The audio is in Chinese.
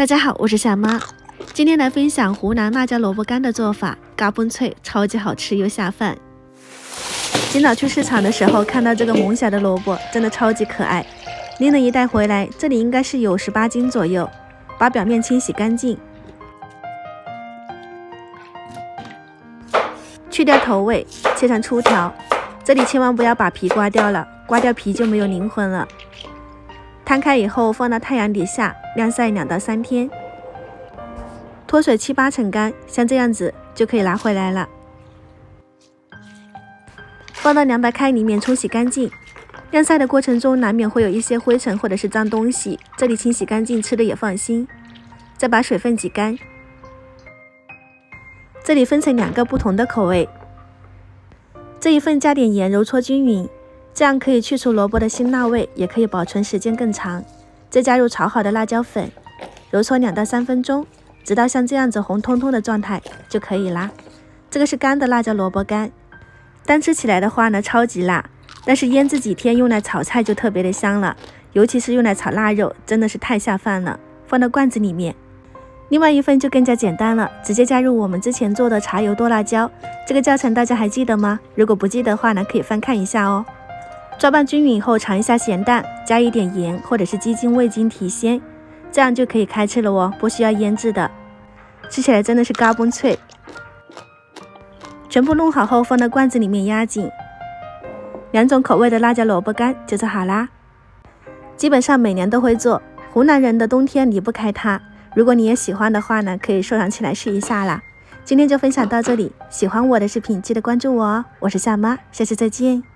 大家好，我是夏妈，今天来分享湖南辣椒萝卜干的做法，嘎嘣脆，超级好吃又下饭。今早去市场的时候看到这个萌小的萝卜，真的超级可爱，拎了一袋回来，这里应该是有18斤左右。把表面清洗干净，去掉头尾，切成粗条。这里千万不要把皮刮掉了，刮掉皮就没有灵魂了。摊开以后放到太阳底下晾晒2到3天，脱水7、8成干，像这样子就可以拿回来了。放到凉白开里面冲洗干净。晾晒的过程中难免会有一些灰尘或者是脏东西，这里清洗干净，吃的也放心。再把水分挤干。这里分成2个不同的口味，这一份加点盐揉搓均匀，这样可以去除萝卜的辛辣味，也可以保存时间更长。再加入炒好的辣椒粉，揉搓2到3分钟，直到像这样子红彤彤的状态就可以啦。这个是干的辣椒萝卜干，单吃起来的话呢超级辣，但是腌制几天用来炒菜就特别的香了，尤其是用来炒腊肉，真的是太下饭了。放到罐子里面。另外一份就更加简单了，直接加入我们之前做的茶油剁辣椒，这个教程大家还记得吗？如果不记得的话呢，可以翻看一下哦。抓拌均匀以后尝一下咸淡，加一点盐或者是鸡精、味精提鲜，这样就可以开吃了哦，不需要腌制的。吃起来真的是嘎嘣脆。全部弄好后放到罐子里面压紧。2种口味的辣椒萝卜干就做好啦。基本上每年都会做，湖南人的冬天离不开它。如果你也喜欢的话呢，可以收藏起来试一下啦。今天就分享到这里，喜欢我的视频记得关注我哦，我是夏妈，下期再见。